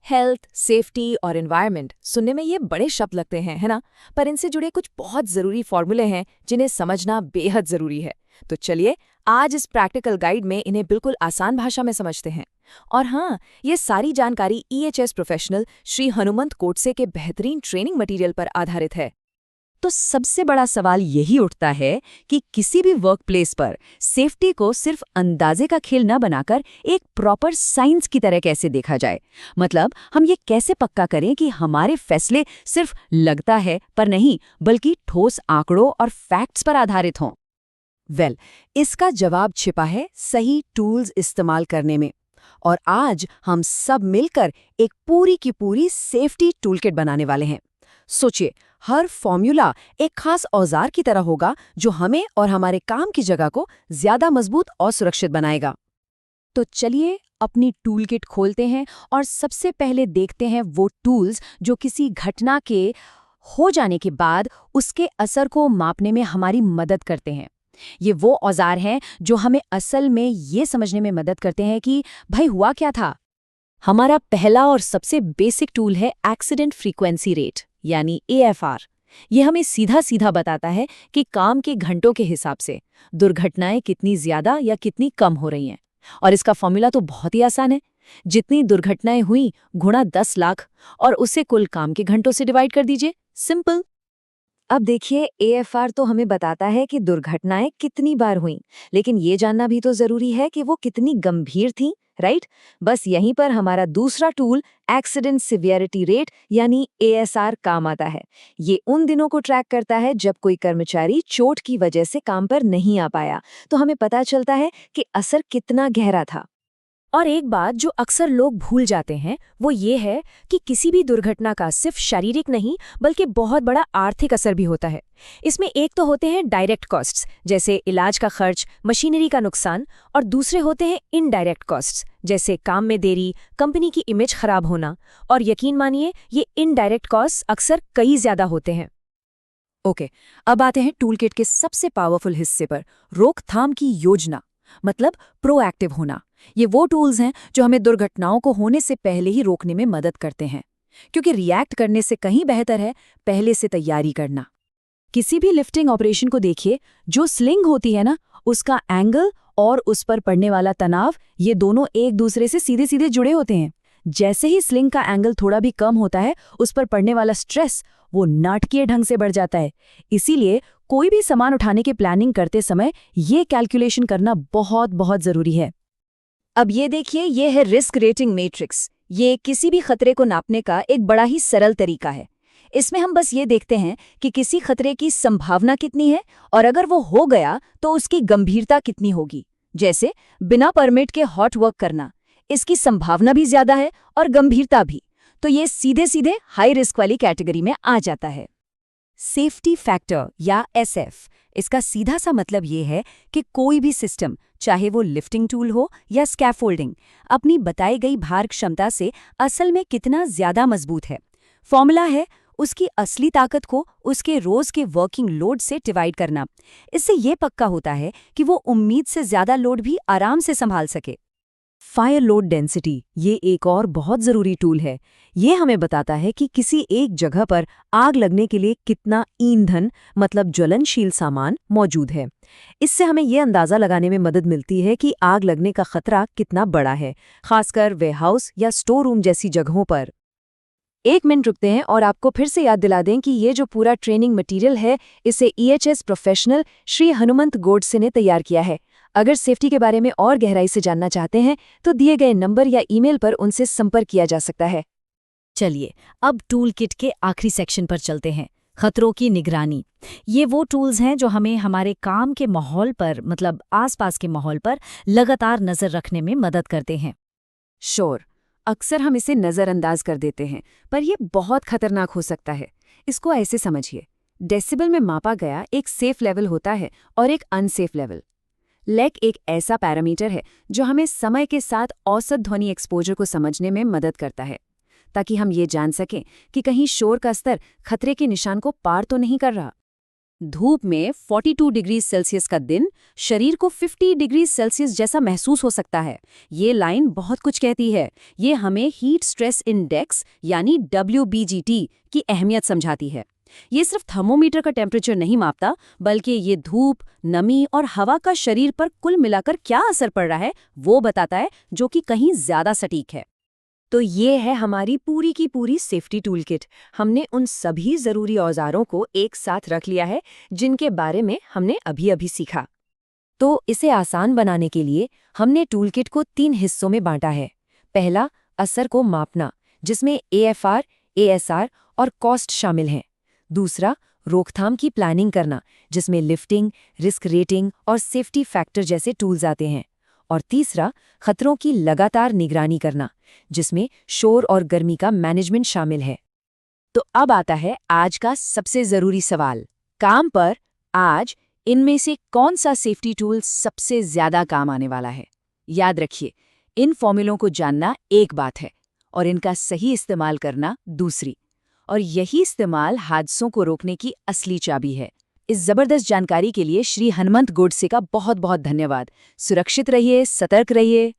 Health, safety और environment सुनने में ये बड़े शब्द लगते हैं, है ना? पर इनसे जुड़े कुछ बहुत ज़रूरी फॉर्मूले हैं जिन्हें समझना बेहद ज़रूरी है। तो चलिए, आज इस प्रैक्टिकल गाइड में इन्हें बिल्कुल आसान भाषा में समझते हैं। और हाँ, ये सारी जानकारी EHS प्रोफेशनल श्री हनुमंत कोटसे के बेहतरीन ट्रेनिंग मटेरियल पर आधारित है। तो सबसे बड़ा सवाल यही उठता है कि किसी भी वर्क प्लेस पर सेफ्टी को सिर्फ अंदाजे का खेल न बनाकर एक प्रॉपर साइंस की तरह कैसे देखा जाए। मतलब हम ये कैसे पक्का करें कि हमारे फैसले सिर्फ लगता है पर नहीं, बल्कि ठोस आंकड़ों और फैक्ट्स पर आधारित हों। इसका जवाब छिपा है सही टूल्स इस्तेमाल करने में। और आज हम सब मिलकर एक पूरी की पूरी सेफ्टी टूलकिट बनाने वाले हैं। सोचिए, हर फॉर्मूला एक खास औजार की तरह होगा जो हमें और हमारे काम की जगह को ज्यादा मजबूत और सुरक्षित बनाएगा। तो चलिए अपनी टूलकिट खोलते हैं और सबसे पहले देखते हैं वो टूल्स जो किसी घटना के हो जाने के बाद उसके असर को मापने में हमारी मदद करते हैं। ये वो औजार हैं जो हमें असल में ये समझने में मदद करते हैं कि भाई हुआ क्या था। हमारा पहला और सबसे बेसिक टूल है एक्सीडेंट फ्रीक्वेंसी रेट यानी AFR। ये हमें सीधा सीधा बताता है कि काम के घंटों के हिसाब से दुर्घटनाएं कितनी ज्यादा या कितनी कम हो रही हैं। और इसका फॉर्मूला तो बहुत ही आसान है। जितनी दुर्घटनाएं हुई गुणा 10 लाख और उसे कुल काम के घंटों से डिवाइड कर दीजिए। सिंपल। अब देखिए, AFR तो हमें बताता है कि दुर्घटनाएं कितनी बार हुईं, लेकिन ये जानना भी तो जरूरी है कि वो कितनी गंभीर थीं, राइट? बस यहीं पर हमारा दूसरा टूल एक्सीडेंट सिवियरिटी रेट यानी ASR काम आता है। ये उन दिनों को ट्रैक करता है जब कोई कर्मचारी चोट की वजह से काम पर नहीं आ पाया, तो हमें पता चलता है कि असर कितना गहरा था। और एक बात जो अक्सर लोग भूल जाते हैं वो ये है कि किसी भी दुर्घटना का सिर्फ शारीरिक नहीं बल्कि बहुत बड़ा आर्थिक असर भी होता है। इसमें एक तो होते हैं डायरेक्ट कॉस्ट्स जैसे इलाज का खर्च, मशीनरी का नुकसान, और दूसरे होते हैं इनडायरेक्ट कॉस्ट्स जैसे काम में देरी, कंपनी की इमेज खराब होना। और यकीन मानिए, ये इनडायरेक्ट कॉस्ट्स अक्सर कई ज्यादा होते हैं। ओके, अब आते हैं टूलकिट के सबसे पावरफुल हिस्से पर, रोकथाम की योजना, मतलब प्रोएक्टिव होना। ये वो टूल्स हैं जो हमें दुर्घटनाओं को होने से पहले ही रोकने में मदद करते हैं, क्योंकि रिएक्ट करने से कहीं बेहतर है पहले से तैयारी करना। किसी भी लिफ्टिंग ऑपरेशन को देखिए, जो स्लिंग होती है ना, उसका एंगल और उस पर पड़ने वाला तनाव, ये दोनों एक दूसरे से सीधे सीधे जुड़े होते हैं। जैसे ही स्लिंग का एंगल थोड़ा भी कम होता है, उस पर पड़ने वाला स्ट्रेस वो नाटकीय ढंग से बढ़ जाता है। इसीलिए कोई भी सामान उठाने की प्लानिंग करते समय ये कैलकुलेशन करना बहुत बहुत जरूरी है। अब ये देखिए, ये है रिस्क रेटिंग मैट्रिक्स। ये किसी भी खतरे को नापने का एक बड़ा ही सरल तरीका है। इसमें हम बस ये देखते हैं कि किसी खतरे की संभावना कितनी है और अगर वो हो गया तो उसकी गंभीरता कितनी होगी। जैसे बिना परमिट के हॉट वर्क करना, इसकी संभावना भी ज्यादा है और गंभीरता भी, तो ये सीधे सीधे हाई रिस्क वाली कैटेगरी में आ जाता है। सेफ्टी फैक्टर या SF, इसका सीधा सा मतलब ये है कि कोई भी सिस्टम, चाहे वो लिफ्टिंग टूल हो या स्कैफोल्डिंग, अपनी बताई गई भार क्षमता से असल में कितना ज्यादा मजबूत है। फॉर्मूला है उसकी असली ताकत को उसके रोज के वर्किंग लोड से डिवाइड करना। इससे ये पक्का होता है कि वो उम्मीद से ज्यादा लोड भी आराम से संभाल सके। फायर लोड डेंसिटी, ये एक और बहुत ज़रूरी टूल है। ये हमें बताता है कि किसी एक जगह पर आग लगने के लिए कितना ईंधन, मतलब ज्वलनशील सामान, मौजूद है। इससे हमें ये अंदाज़ा लगाने में मदद मिलती है कि आग लगने का खतरा कितना बड़ा है, खासकर वेयरहाउस या स्टोर रूम जैसी जगहों पर। 1 मिनट रुकते हैं और आपको फिर से याद दिला दें कि ये जो पूरा ट्रेनिंग मटेरियल है, इसे EHS प्रोफेशनल श्री हनुमंत गोडसे ने तैयार किया है। अगर सेफ्टी के बारे में और गहराई से जानना चाहते हैं तो दिए गए नंबर या ईमेल पर उनसे संपर्क किया जा सकता है। चलिए अब टूल किट के आखिरी सेक्शन पर चलते हैं, खतरों की निगरानी। ये वो टूल्स हैं जो हमें हमारे काम के माहौल पर, मतलब आसपास के माहौल पर लगातार नज़र रखने में मदद करते हैं। श्योर, अक्सर हम इसे नज़रअंदाज कर देते हैं, पर यह बहुत खतरनाक हो सकता है। इसको ऐसे समझिए, डेसिबल में मापा गया एक सेफ लेवल होता है और एक अनसेफ लेवल। लेक एक ऐसा पैरामीटर है जो हमें समय के साथ औसत ध्वनि एक्सपोजर को समझने में मदद करता है, ताकि हम ये जान सकें कि कहीं शोर का स्तर खतरे के निशान को पार तो नहीं कर रहा। धूप में 42 डिग्री सेल्सियस का दिन शरीर को 50 डिग्री सेल्सियस जैसा महसूस हो सकता है। ये लाइन बहुत कुछ कहती है। ये हमें हीट स्ट्रेस इंडेक्स यानी WBGT की अहमियत समझाती है। ये सिर्फ थर्मोमीटर का टेम्परेचर नहीं मापता, बल्कि ये धूप, नमी और हवा का शरीर पर कुल मिलाकर क्या असर पड़ रहा है वो बताता है, जो कि कहीं ज्यादा सटीक है। तो ये है हमारी पूरी की पूरी सेफ्टी टूल किट। हमने उन सभी ज़रूरी औजारों को एक साथ रख लिया है जिनके बारे में हमने अभी-अभी सीखा। तो इसे आसान बनाने के लिए हमने टूल किट को 3 हिस्सों में बांटा है। पहला, असर को मापना, जिसमें AFR, ASR और कॉस्ट शामिल हैं। दूसरा, रोकथाम की प्लानिंग करना, जिसमें लिफ्टिंग, रिस्क रेटिंग और सेफ्टी फैक्टर जैसे टूल्स आते हैं। और तीसरा, खतरों की लगातार निगरानी करना, जिसमें शोर और गर्मी का मैनेजमेंट शामिल है। तो अब आता है आज का सबसे जरूरी सवाल। काम पर आज इनमें से कौन सा सेफ्टी टूल सबसे ज्यादा काम आने वाला है? याद रखिए, इन फॉर्मूलों को जानना एक बात है और इनका सही इस्तेमाल करना दूसरी। और यही इस्तेमाल हादसों को रोकने की असली चाबी है। इस जबरदस्त जानकारी के लिए श्री हनुमंत गोडसे का बहुत बहुत धन्यवाद। सुरक्षित रहिए, सतर्क रहिए।